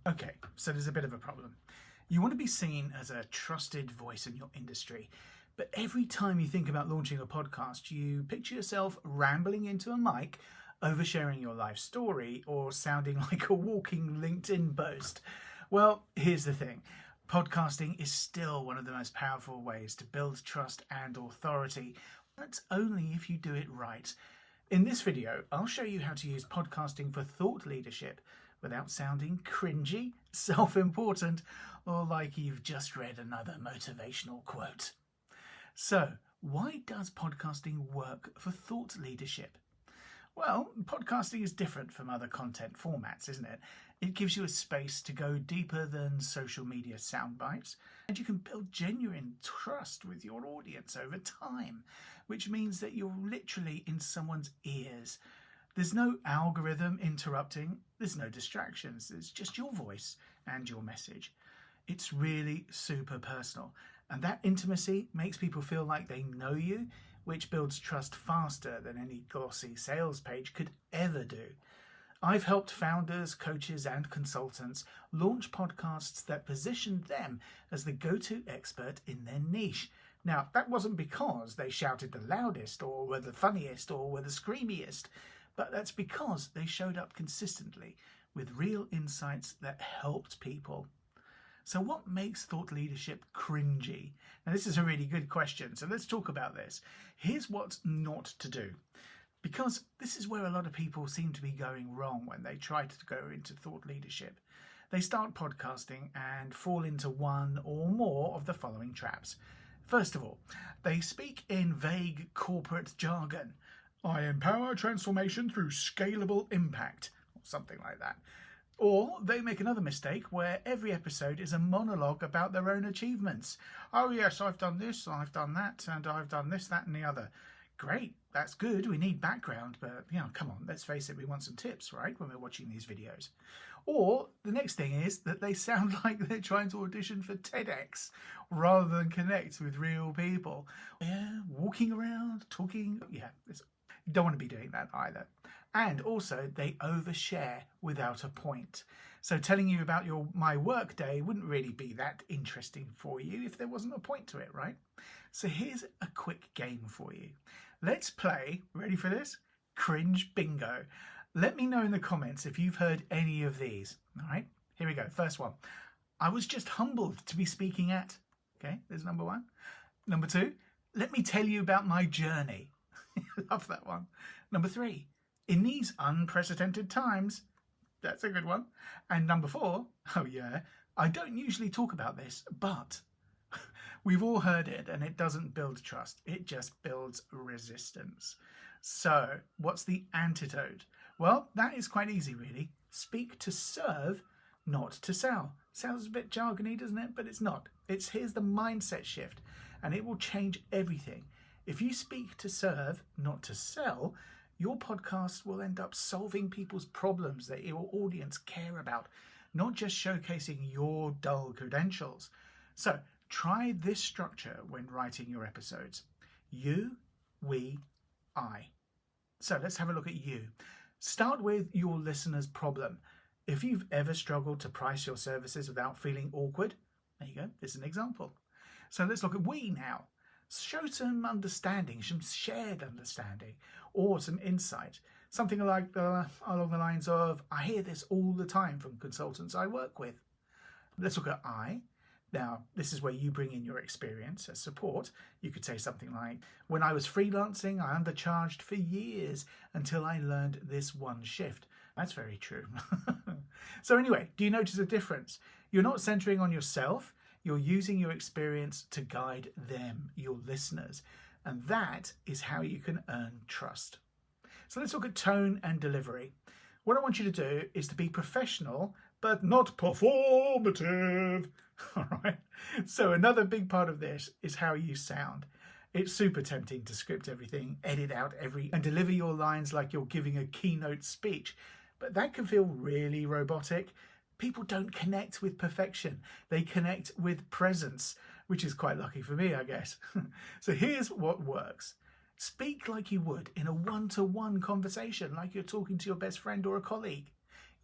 Okay, so there's a bit of a problem. You want to be seen as a trusted voice in your industry, but every time you think about launching a podcast, you picture yourself rambling into a mic, oversharing your life story, or sounding like a walking LinkedIn post. Well, here's the thing. Podcasting is still one of the most powerful ways to build trust and authority. That's only if you do it right. In this video, I'll show you how to use podcasting for thought leadership without sounding cringy, self-important, or like you've just read another motivational quote. So, why does podcasting work for thought leadership? Well, podcasting is different from other content formats, isn't it? It gives you a space to go deeper than social media sound bites, and you can build genuine trust with your audience over time, which means that you're literally in someone's ears. There's no algorithm interrupting, there's no distractions, it's just your voice and your message. It's really super personal, and that intimacy makes people feel like they know you, which builds trust faster than any glossy sales page could ever do. I've helped founders, coaches, and consultants launch podcasts that positioned them as the go-to expert in their niche. Now, that wasn't because they shouted the loudest or were the funniest or were the screamiest, but that's because they showed up consistently with real insights that helped people. So what makes thought leadership cringy? Now, this is a really good question, so let's talk about this. Here's what's not to do, because this is where a lot of people seem to be going wrong when they try to go into thought leadership. They start podcasting and fall into one or more of the following traps. First of all, they speak in vague corporate jargon. I empower transformation through scalable impact, or something like that. Or they make another mistake where every episode is a monologue about their own achievements. Oh yes, I've done this, I've done that, and I've done this, that, and the other. Great, that's good, we need background, but come on, let's face it, we want some tips, right, when we're watching these videos. Or the next thing is that they sound like they're trying to audition for TEDx rather than connect with real people. Yeah, walking around, talking, you don't want to be doing that either. And also, they overshare without a point. So telling you about my work day wouldn't really be that interesting for you if there wasn't a point to it, right? So here's a quick game for you. Let's play, ready for this? Cringe bingo. Let me know in the comments if you've heard any of these. All right, here we go. First one. I was just humbled to be speaking at. Okay, there's number one. Number two, let me tell you about my journey. Love that one. Number three, in these unprecedented times. That's a good one. And number four, oh yeah, I don't usually talk about this, but we've all heard it, and it doesn't build trust. It just builds resistance. So what's the antidote? Well, that is quite easy, really. Speak to serve, not to sell. Sounds a bit jargony, doesn't it? But it's not. Here's the mindset shift, and it will change everything. If you speak to serve, not to sell, your podcast will end up solving people's problems that your audience care about, not just showcasing your dull credentials. So try this structure when writing your episodes. You, we, I. So let's have a look at you. Start with your listener's problem. If you've ever struggled to price your services without feeling awkward, there you go, there's an example. So let's look at we now. Show some understanding, some shared understanding, or some insight. Something like along the lines of, I hear this all the time from consultants I work with. Let's look at I. Now, this is where you bring in your experience as support. You could say something like, when I was freelancing, I undercharged for years until I learned this one shift. That's very true. So anyway, do you notice a difference? You're not centering on yourself. You're using your experience to guide them, your listeners. And that is how you can earn trust. So let's look at tone and delivery. What I want you to do is to be professional, but not performative. All right. So another big part of this is how you sound. It's super tempting to script everything, edit out and deliver your lines like you're giving a keynote speech. But that can feel really robotic. People don't connect with perfection. They connect with presence, which is quite lucky for me, I guess. So here's what works. Speak like you would in a one-to-one conversation, like you're talking to your best friend or a colleague.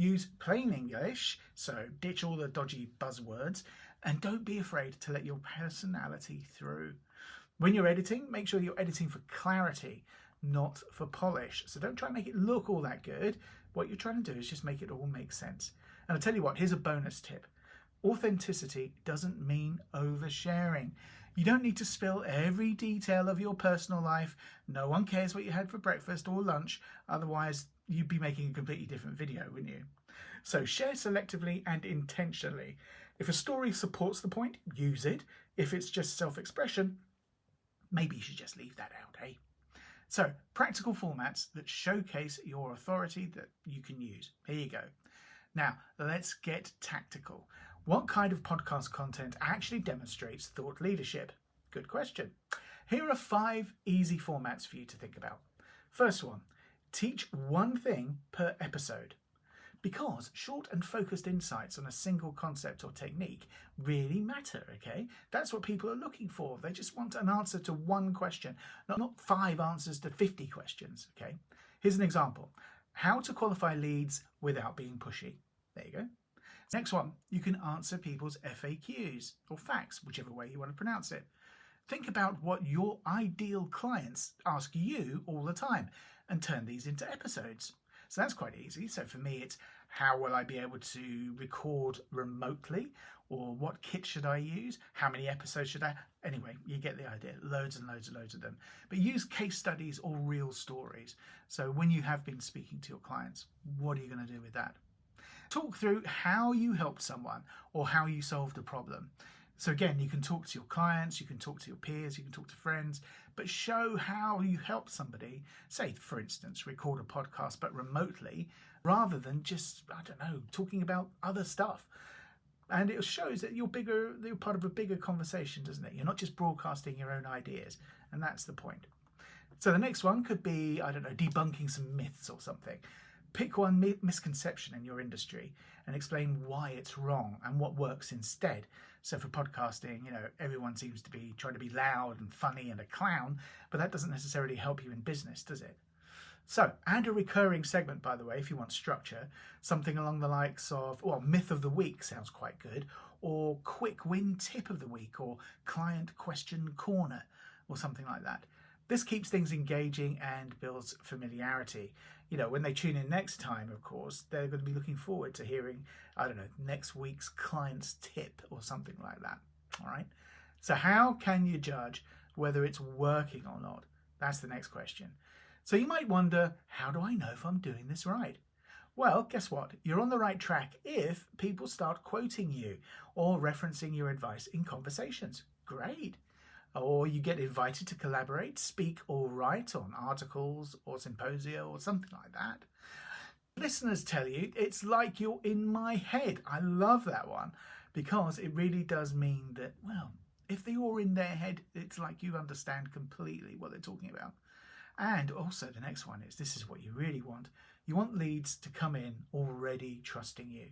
Use plain English, so ditch all the dodgy buzzwords, and don't be afraid to let your personality through. When you're editing, make sure you're editing for clarity, not for polish. So don't try and make it look all that good. What you're trying to do is just make it all make sense. And I'll tell you what, here's a bonus tip. Authenticity doesn't mean oversharing. You don't need to spill every detail of your personal life. No one cares what you had for breakfast or lunch. Otherwise, you'd be making a completely different video, wouldn't you? So share selectively and intentionally. If a story supports the point, use it. If it's just self-expression, maybe you should just leave that out, eh? So, practical formats that showcase your authority that you can use. Here you go. Now, let's get tactical. What kind of podcast content actually demonstrates thought leadership? Good question. Here are 5 easy formats for you to think about. First one, teach one thing per episode. Because short and focused insights on a single concept or technique really matter, okay? That's what people are looking for. They just want an answer to one question, not 5 answers to 50 questions, okay? Here's an example. How to qualify leads without being pushy. There you go. Next one, you can answer people's FAQs or facts, whichever way you want to pronounce it. Think about what your ideal clients ask you all the time and turn these into episodes. So that's quite easy. So for me, it's how will I be able to record remotely, or what kit should I use? How many episodes should I? Anyway, you get the idea. Loads and loads and loads of them. But use case studies or real stories. So when you have been speaking to your clients, what are you going to do with that? Talk through how you helped someone or how you solved a problem. So again, you can talk to your clients, you can talk to your peers, you can talk to friends, but show how you helped somebody, say, for instance, record a podcast, but remotely, rather than just, I don't know, talking about other stuff. And it shows that you're part of a bigger conversation, doesn't it? You're not just broadcasting your own ideas, and that's the point. So the next one could be, I don't know, debunking some myths or something. Pick one misconception in your industry and explain why it's wrong and what works instead. So for podcasting, everyone seems to be trying to be loud and funny and a clown, but that doesn't necessarily help you in business, does it? So add a recurring segment, by the way, if you want structure, something along the likes of, well, myth of the week sounds quite good, or quick win tip of the week, or client question corner, or something like that. This keeps things engaging and builds familiarity. When they tune in next time, of course, they're going to be looking forward to hearing, I don't know, next week's client's tip or something like that. All right. So how can you judge whether it's working or not? That's the next question. So you might wonder, how do I know if I'm doing this right? Well, guess what? You're on the right track if people start quoting you or referencing your advice in conversations. Great. Or you get invited to collaborate, speak or write on articles or symposia or something like that. Listeners tell you it's like you're in my head. I love that one because it really does mean that, well, if you're in their head, it's like you understand completely what they're talking about. And also the next one is, this is what you really want. You want leads to come in already trusting you.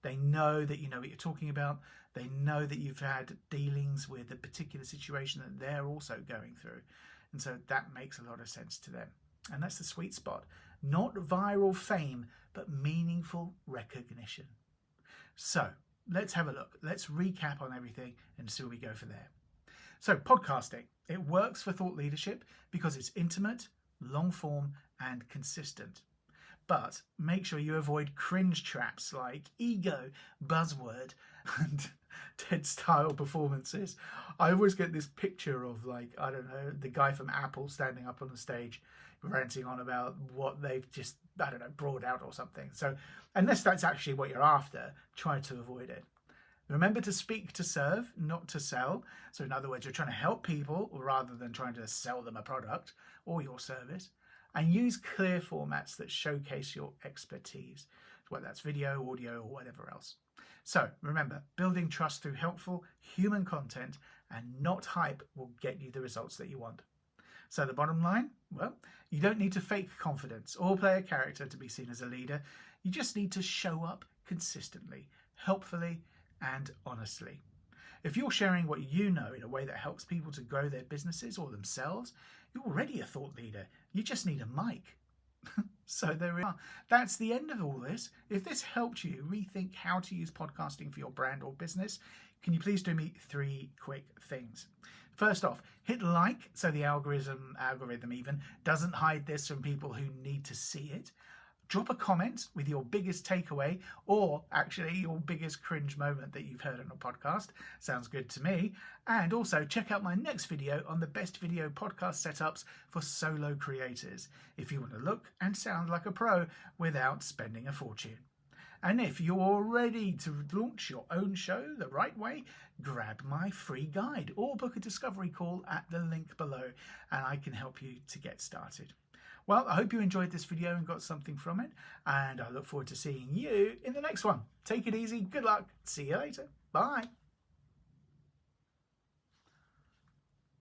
They know that you know what you're talking about. They know that you've had dealings with a particular situation that they're also going through. And so that makes a lot of sense to them. And that's the sweet spot. Not viral fame, but meaningful recognition. So let's have a look. Let's recap on everything and see where we go from there. So podcasting, it works for thought leadership because it's intimate, long form, and consistent. But make sure you avoid cringe traps like ego, buzzword, and TED-style performances. I always get this picture of, the guy from Apple standing up on the stage ranting on about what they've just, brought out or something. So unless that's actually what you're after, try to avoid it. Remember to speak to serve, not to sell. So in other words, you're trying to help people rather than trying to sell them a product or your service. And use clear formats that showcase your expertise, whether that's video, audio, or whatever else. So remember, building trust through helpful human content and not hype will get you the results that you want. So the bottom line, well, you don't need to fake confidence or play a character to be seen as a leader. You just need to show up consistently, helpfully, and honestly. If you're sharing what you know in a way that helps people to grow their businesses or themselves, you're already a thought leader. You just need a mic. So there we are. That's the end of all this. If this helped you rethink how to use podcasting for your brand or business, can you please do me 3 quick things? First off, hit like so the algorithm even doesn't hide this from people who need to see it. Drop a comment with your biggest takeaway, or actually your biggest cringe moment that you've heard on a podcast. Sounds good to me. And also check out my next video on the best video podcast setups for solo creators, if you want to look and sound like a pro without spending a fortune. And if you're ready to launch your own show the right way, grab my free guide or book a discovery call at the link below, and I can help you to get started. Well, I hope you enjoyed this video and got something from it, and I look forward to seeing you in the next one. Take it easy, good luck, see you later, bye.